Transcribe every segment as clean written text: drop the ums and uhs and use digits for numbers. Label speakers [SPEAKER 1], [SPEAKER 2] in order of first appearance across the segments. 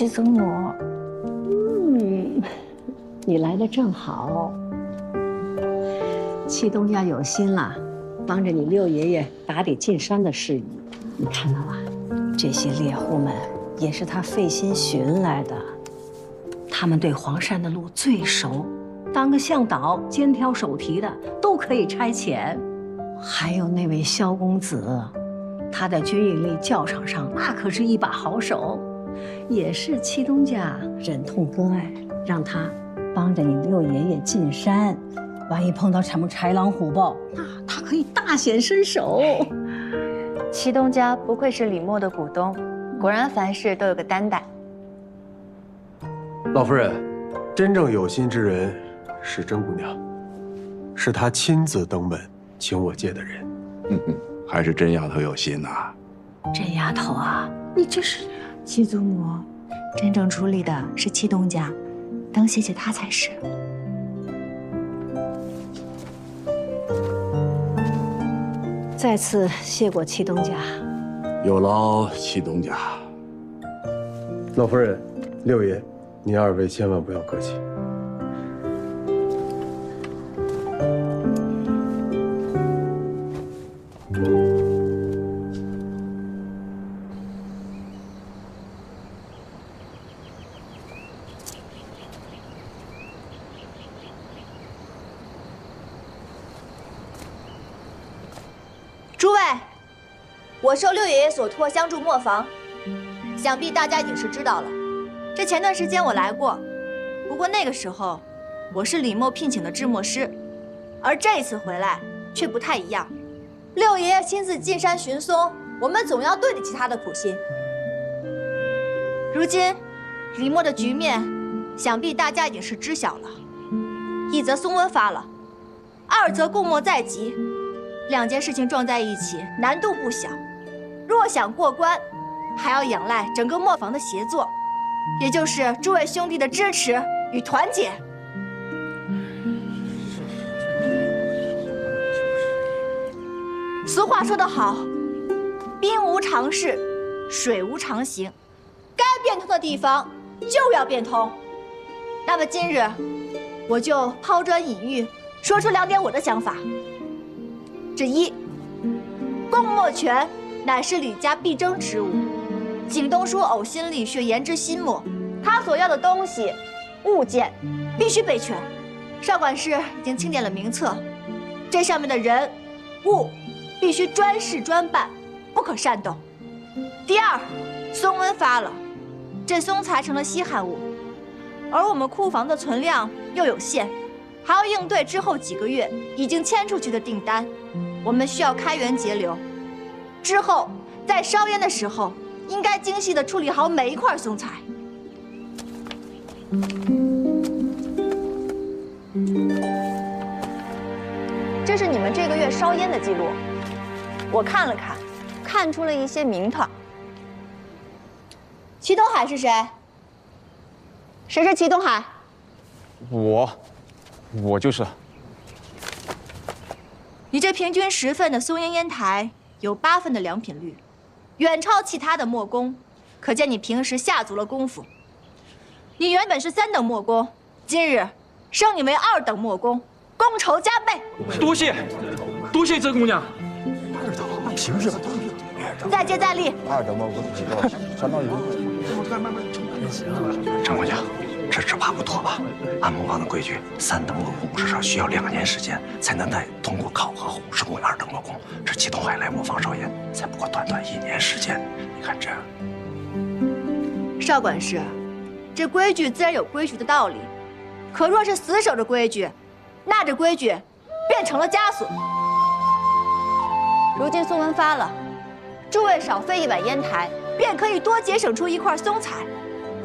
[SPEAKER 1] 齐祖母。
[SPEAKER 2] 你来的正好。戚东家有心了，帮着你六爷爷打理进山的事宜。你看到了，这些猎户们也是他费心寻来的，他们对黄山的路最熟，当个向导、肩挑手提的都可以差遣。还有那位萧公子，他在军营里教场上那可是一把好手，也是戚东家忍痛割爱，让他帮着你六爷爷进山。万一碰到什么豺狼虎豹，那他可以大显身手。
[SPEAKER 3] 祁东家不愧是李默的股东，果然凡事都有个担待。
[SPEAKER 4] 老夫人，真正有心之人是甄姑娘，是她亲自登门请我借的人。
[SPEAKER 5] 还是甄丫头有心呐。
[SPEAKER 1] 这丫头啊，你这是……
[SPEAKER 3] 祁祖母，真正处理的是祁东家，当谢谢他才是。
[SPEAKER 2] 再次谢过戚东家，
[SPEAKER 5] 有劳祁东家。
[SPEAKER 4] 老夫人，六爷，您二位千万不要客气。
[SPEAKER 6] 诸位，我受六爷爷所托相助磨坊，想必大家已经是知道了。这前段时间我来过，不过那个时候我是李默聘请的制墨师，而这一次回来却不太一样。六爷爷亲自进山寻松，我们总要对得起他的苦心。如今李默的局面，想必大家已经是知晓了。一则松温发了，二则共墨在即。两件事情撞在一起，难度不小。若想过关，还要仰赖整个磨坊的协作，也就是诸位兄弟的支持与团结。俗话说得好，兵无常势，水无常形，该变通的地方就要变通。那么今日，我就抛砖引玉，说出2点我的想法。之一，共墨权乃是吕家必争之物。景东叔呕心沥血研制新墨，他所要的东西、物件必须备全。少管事已经清点了名册，这上面的人、物必须专事专办，不可擅动。第二，松温发了，这松材成了稀罕物，而我们库房的存量又有限，还要应对之后几个月已经签出去的订单。我们需要开源节流，之后在烧烟的时候，应该精细地处理好每一块松材。这是你们这个月烧烟的记录，我看了看，看出了一些名堂。祁东海是谁？谁是祁东海？
[SPEAKER 7] 我就是。
[SPEAKER 6] 你这平均10份的松烟烟台有8份的良品率，远超其他的墨工，可见你平时下足了功夫。你原本是3等墨工，今日升你为2等墨工，功酬加倍。
[SPEAKER 7] 多谢甄姑娘。
[SPEAKER 5] 2等，平日
[SPEAKER 6] 再接再厉。
[SPEAKER 5] 2等墨工几个，相当于。
[SPEAKER 8] 张姑娘，这只怕不妥吧？按磨坊的规矩，3等墨工至少需要2年时间，才能再通过考核后升为2等墨工。这祁东海来磨坊烧烟，才不过短短1年时间。你看这，
[SPEAKER 6] 少管事，这规矩自然有规矩的道理，可若是死守着规矩，那这规矩变成了枷锁。如今松纹发了，诸位少费1碗烟台，便可以多节省出1块松材。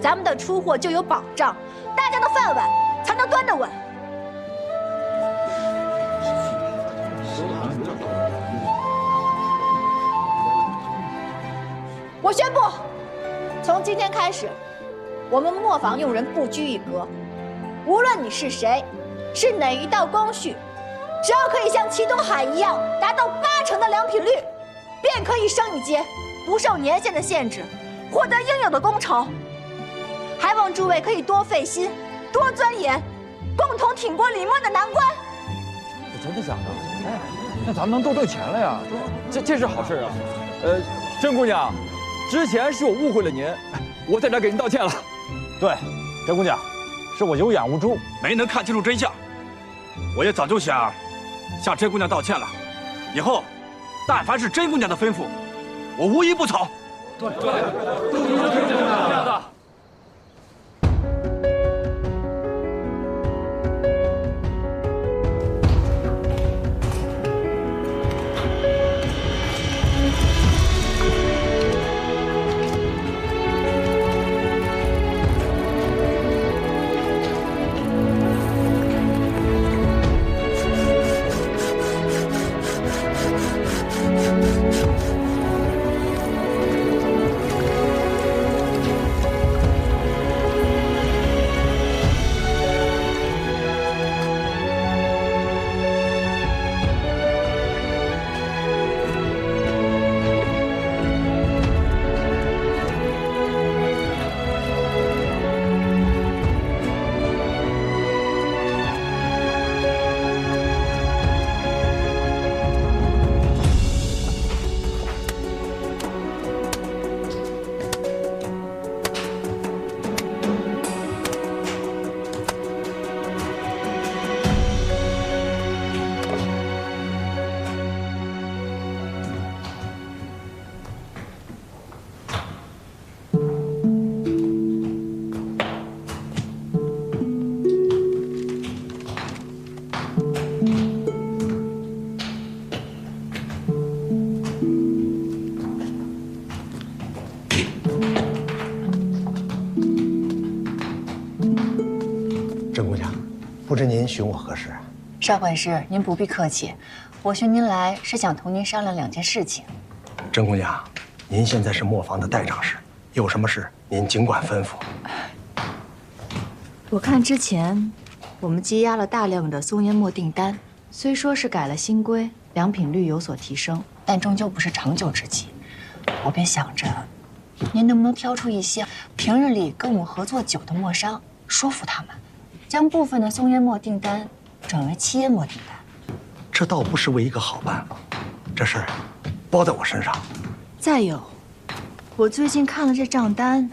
[SPEAKER 6] 咱们的出货就有保障，大家的饭碗才能端得稳。我宣布，从今天开始，我们磨坊用人不拘一格，无论你是谁，是哪一道工序，只要可以像祁东海一样达到80%的良品率，便可以升一阶，不受年限的限制，获得应有的功酬。还望诸位可以多费心，多钻研，共同挺过李默的难关。
[SPEAKER 7] 这真的假的？哎，那咱们能多挣钱了呀！这是好事啊。甄姑娘，之前是我误会了您，我在这给您道歉了。
[SPEAKER 9] 对，甄姑娘，是我有眼无珠，
[SPEAKER 8] 没能看清楚真相。我也早就想向甄姑娘道歉了，以后但凡是甄姑娘的吩咐，我无一不从。
[SPEAKER 7] 对，都是这样的。
[SPEAKER 8] 甄姑娘，不知您寻我何事？
[SPEAKER 3] 少管事，您不必客气，我寻您来是想同您商量2件事情。
[SPEAKER 8] 甄姑娘，您现在是磨坊的代掌事，有什么事您尽管吩咐。
[SPEAKER 3] 我看之前我们积压了大量的松烟墨订单，虽说是改了新规，良品率有所提升，但终究不是长久之计。我便想着，您能不能挑出一些平日里跟我们合作久的墨商，说服他们，将部分的松烟墨订单转为漆烟墨订单。
[SPEAKER 8] 这倒不失为一个好办法，这事儿包在我身上。
[SPEAKER 3] 再有，我最近看了这账单，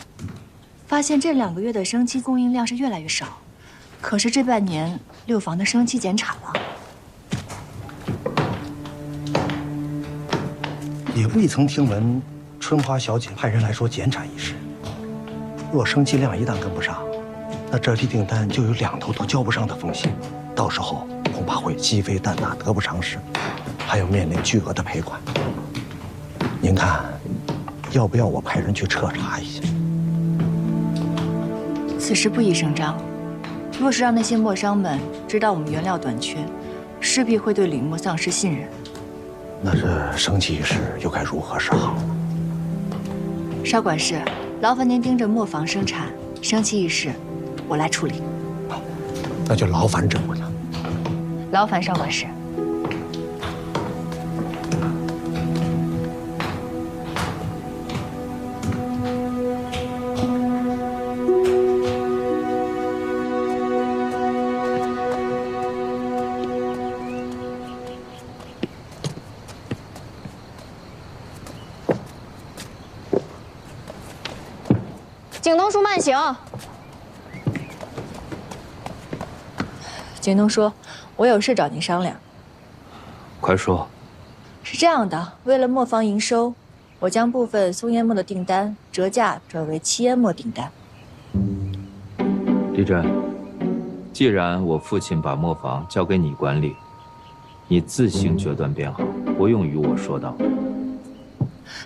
[SPEAKER 3] 发现这2个月的生漆供应量是越来越少，可是这半年6房的生漆减产了。
[SPEAKER 8] 也未曾听闻春花小姐派人来说减产一事。若生漆量一旦跟不上，那这批订单就有2头都交不上的风险，到时候恐怕会鸡飞蛋打，得不偿失，还要面临巨额的赔款。您看，要不要我派人去彻查一下？
[SPEAKER 3] 此事不宜声张，若是让那些墨商们知道我们原料短缺，势必会对李默丧失信任。
[SPEAKER 8] 那这生漆一事又该如何是好？
[SPEAKER 3] 少管事，劳烦您盯着磨坊生产，生漆一事我来处理。
[SPEAKER 8] 那就劳烦甄姑娘。
[SPEAKER 3] 劳烦少管事。
[SPEAKER 6] 景东叔慢行。
[SPEAKER 3] 景东叔，我有事找您商量。
[SPEAKER 7] 快说。
[SPEAKER 3] 是这样的，为了磨坊营收，我将部分松烟墨的订单折价转为漆烟墨订单。
[SPEAKER 10] 李真，既然我父亲把磨坊交给你管理，你自行决断便好，不用与我说道。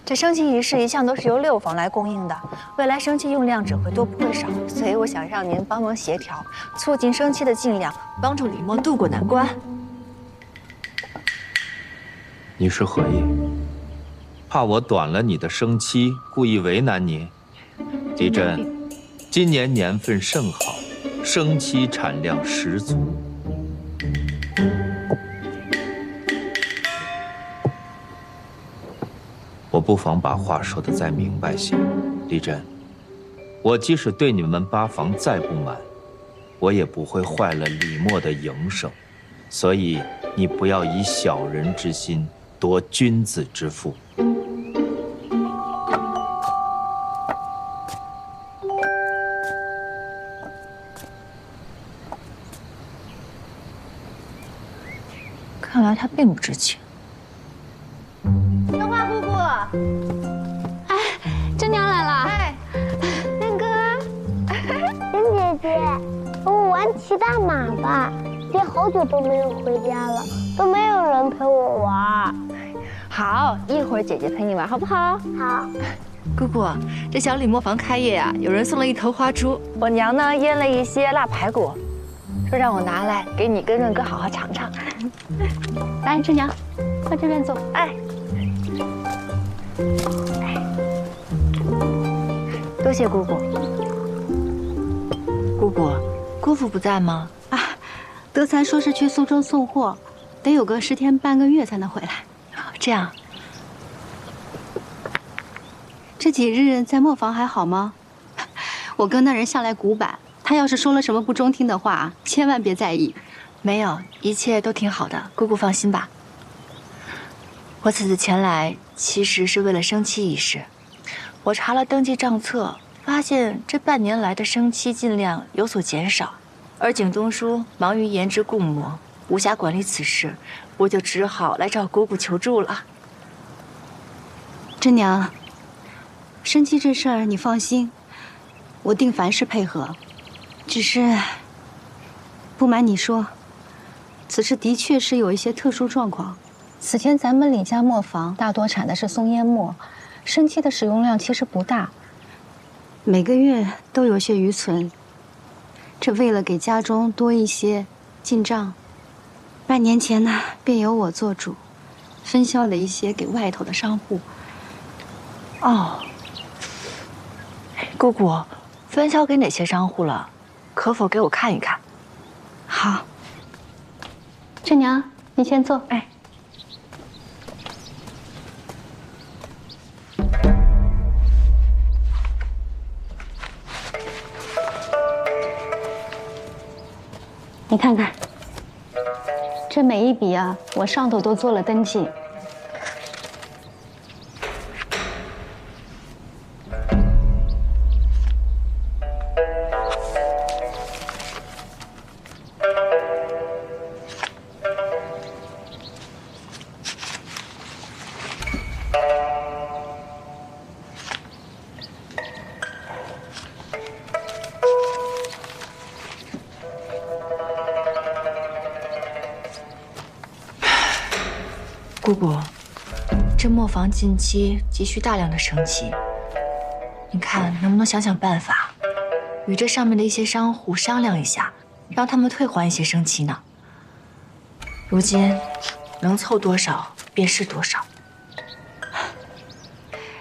[SPEAKER 3] 这生漆一事一向都是由6房来供应的，未来生漆用量只会多不会少，所以我想让您帮忙协调，促进生漆的进量，帮助李默渡过难关。
[SPEAKER 10] 你是何意？怕我短了你的生漆，故意为难你？李真，今年年份甚好，生漆产量十足。我不妨把话说得再明白些，李真，我即使对你们八房再不满，我也不会坏了李默的营生。所以你不要以小人之心夺君子之腹。
[SPEAKER 3] 看来他并不知情。
[SPEAKER 6] 春花姑姑，
[SPEAKER 11] 真娘来了。
[SPEAKER 6] 哎，
[SPEAKER 11] 那个，甄姐姐，和我玩骑大马吧。爹好久都没有回家了，都没有人陪我玩。
[SPEAKER 3] 好，一会儿姐姐陪你玩，好不好？
[SPEAKER 11] 好。
[SPEAKER 3] 姑姑，这小李磨坊开业啊，有人送了一头花猪，我娘呢腌了一些腊排骨，说让我拿来给你跟润哥好好尝尝。
[SPEAKER 11] 来，甄娘，到这边坐。
[SPEAKER 3] 哎，多谢姑姑。姑姑，姑父不在吗？
[SPEAKER 11] 啊，德才说是去苏州送货，得有个10天半个月才能回来。
[SPEAKER 3] 这样。
[SPEAKER 11] 这几日在磨坊还好吗？我跟那人向来古板，他要是说了什么不中听的话，千万别在意。
[SPEAKER 3] 没有，一切都挺好的，姑姑放心吧。我此次前来，其实是为了生妻一事。我查了登记账册，发现这半年来的生妻进量有所减少，而景东叔忙于研制固模，无暇管理此事，我就只好来找姑姑求助了。
[SPEAKER 11] 甄娘，生妻这事儿你放心，我定凡事配合。只是，不瞒你说，此事的确是有一些特殊状况。此前咱们李家磨坊大多产的是松烟磨，生漆的使用量其实不大，每个月都有些余存。这为了给家中多一些进账，半年前呢，便由我做主，分销了一些给外头的商户。
[SPEAKER 3] 哦，姑姑，分销给哪些商户了？可否给我看一看？
[SPEAKER 11] 好，甄娘，你先坐。
[SPEAKER 3] 哎。
[SPEAKER 11] 你看看，这每一笔啊，我上头都做了登记。
[SPEAKER 3] 姑姑，这磨坊近期急需大量的生漆，你看能不能想想办法，与这上面的一些商户商量一下，让他们退还一些生漆呢？如今能凑多少便是多少。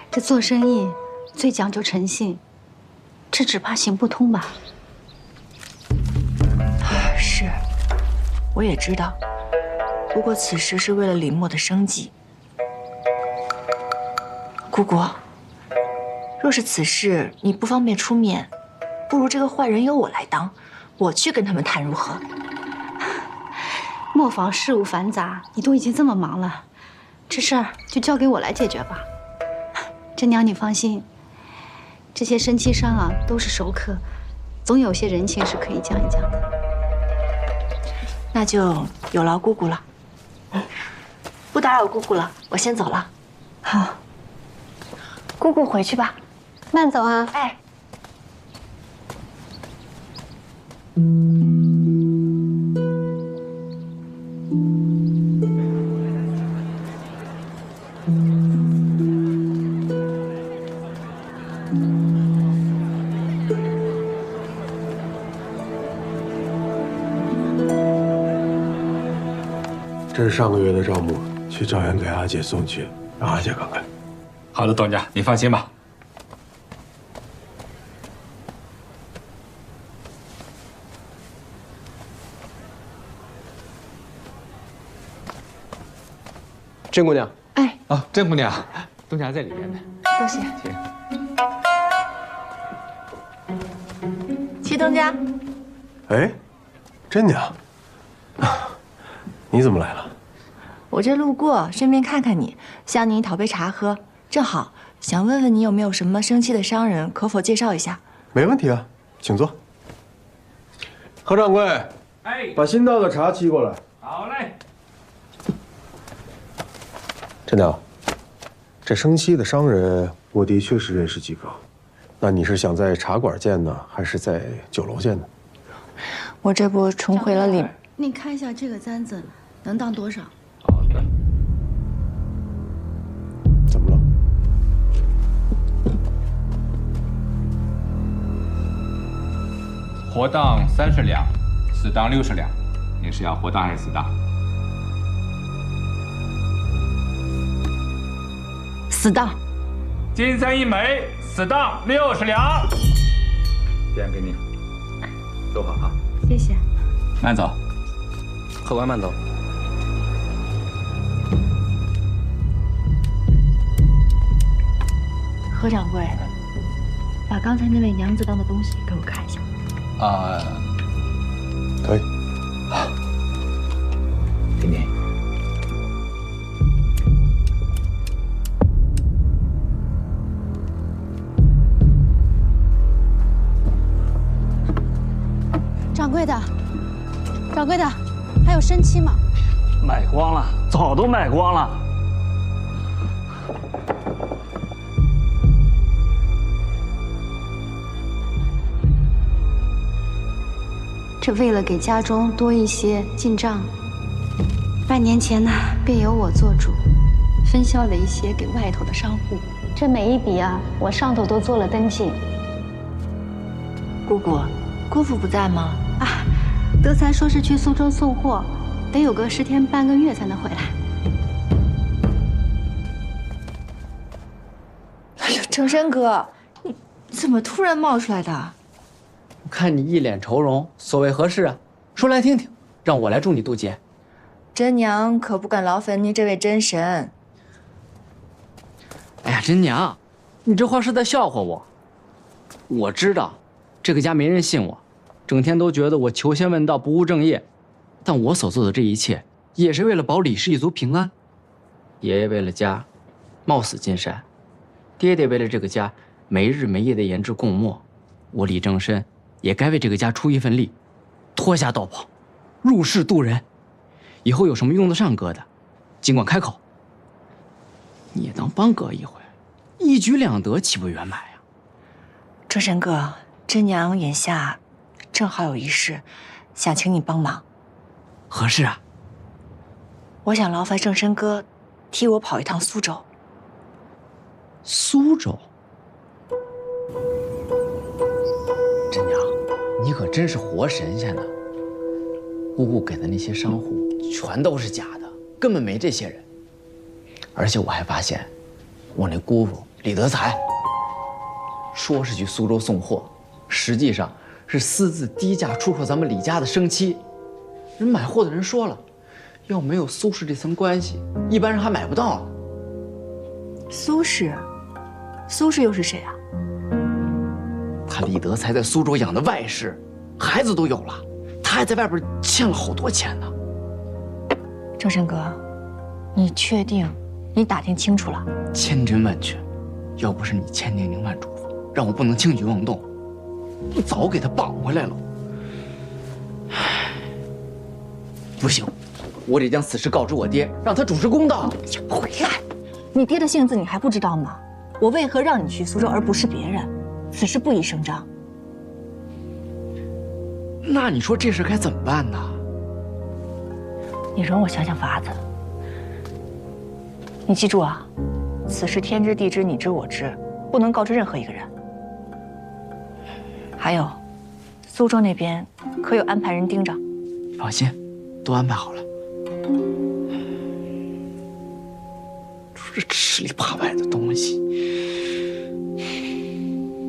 [SPEAKER 11] 这做生意最讲究诚信，这只怕行不通吧？
[SPEAKER 3] 是，我也知道。不过此事是为了李默的生计。姑姑，若是此事你不方便出面，不如这个坏人由我来当，我去跟他们谈如何？
[SPEAKER 11] 磨坊事务繁杂，你都已经这么忙了，这事儿就交给我来解决吧。甄娘，你放心，这些生漆商啊都是熟客，总有些人情是可以讲一讲的。
[SPEAKER 3] 那就有劳姑姑了。不打扰姑姑了，我先走了。
[SPEAKER 11] 好，
[SPEAKER 3] 姑姑回去吧，
[SPEAKER 11] 慢走啊。
[SPEAKER 3] 哎。
[SPEAKER 4] 这是上个月的账目，去赵源给阿姐送去，让阿姐看看。
[SPEAKER 12] 好的，东家，你放心吧。
[SPEAKER 4] 甄姑娘，
[SPEAKER 3] 哎，
[SPEAKER 12] 哦，甄姑娘，东家在里面呢。
[SPEAKER 3] 多谢。
[SPEAKER 6] 齐东家。
[SPEAKER 4] 哎，真娘，你怎么来了？
[SPEAKER 6] 我这路过，顺便看看你，向你讨杯茶喝。正好想问问你有没有什么生气的商人，可否介绍一下？
[SPEAKER 4] 没问题啊，请坐。何掌柜，
[SPEAKER 12] 哎，
[SPEAKER 4] 把新到的茶沏过来。
[SPEAKER 12] 好嘞。
[SPEAKER 4] 真娘，这生漆的商人，我的确是认识几个。那你是想在茶馆见呢，还是在酒楼见呢？
[SPEAKER 6] 我这不重回了里。
[SPEAKER 11] 你看一下这个簪子能当多少？
[SPEAKER 12] 好的。
[SPEAKER 4] 怎么了？
[SPEAKER 12] 活当30两，死当60两。你是要活当还是死当？
[SPEAKER 11] 死当。
[SPEAKER 12] 金簪1枚，死当60两。钱给你，收好啊。
[SPEAKER 11] 谢谢。
[SPEAKER 12] 慢走。
[SPEAKER 8] 客官慢走。
[SPEAKER 6] 何掌柜，把刚才那位娘子当的东西给我看一下。
[SPEAKER 4] 可以。
[SPEAKER 12] 给你。
[SPEAKER 11] 掌柜的，掌柜的，还有生漆吗？
[SPEAKER 13] 卖光了，早都卖光了。
[SPEAKER 11] 这为了给家中多一些进账，半年前呢，便由我做主，分销了一些给外头的商户。这每一笔啊，我上头都做了登记。
[SPEAKER 6] 姑姑，姑父不在吗？
[SPEAKER 11] 啊，德才说是去苏州送货，得有个10天半个月才能回来。
[SPEAKER 6] 哎呀，成山哥，你怎么突然冒出来的？
[SPEAKER 14] 我看你一脸愁容，所谓何事啊？说来听听，让我来助你渡劫。
[SPEAKER 6] 真娘可不敢劳烦您这位真神。
[SPEAKER 14] 哎呀，真娘，你这话是在笑话我。我知道，这个家没人信我，整天都觉得我求仙问道不务正业，但我所做的这一切，也是为了保李氏一族平安。爷爷为了家，冒死进山；爹爹为了这个家，没日没夜的研制贡墨。我李正身也该为这个家出一份力，脱下道袍，入世渡人。以后有什么用得上哥的，尽管开口。你也当帮哥一回，一举两得，岂不圆满呀？
[SPEAKER 6] 正神哥，真娘眼下正好有一事，想请你帮忙。
[SPEAKER 14] 何事啊？
[SPEAKER 6] 我想劳烦正身哥替我跑一趟苏州。
[SPEAKER 14] 苏州？真娘，你可真是活神仙呢！姑姑给的那些商户全都是假的，根本没这些人。而且我还发现，我那姑父李德才说是去苏州送货，实际上是私自低价出售咱们李家的生漆。人买货的人说了，要没有苏氏这层关系，一般人还买不到呢。
[SPEAKER 6] 苏氏？苏氏又是谁啊？
[SPEAKER 14] 他李德才在苏州养的外室，孩子都有了，他还在外边欠了好多钱呢。
[SPEAKER 6] 正神哥，你确定你打听清楚了？
[SPEAKER 14] 千真万确，要不是你千叮咛万嘱咐，让我不能轻举妄动，我早给他绑回来了。不行，我得将此事告知我爹，让他主持公道。
[SPEAKER 6] 回来！你爹的性子你还不知道吗？我为何让你去苏州而不是别人？此事不宜声张。
[SPEAKER 14] 那你说这事该怎么办呢？
[SPEAKER 6] 你容我想想法子。你记住啊，此事天知地知你知我知，不能告知任何一个人。还有，苏州那边可有安排人盯着？
[SPEAKER 14] 放心，都安排好了。说这吃里扒外的东西。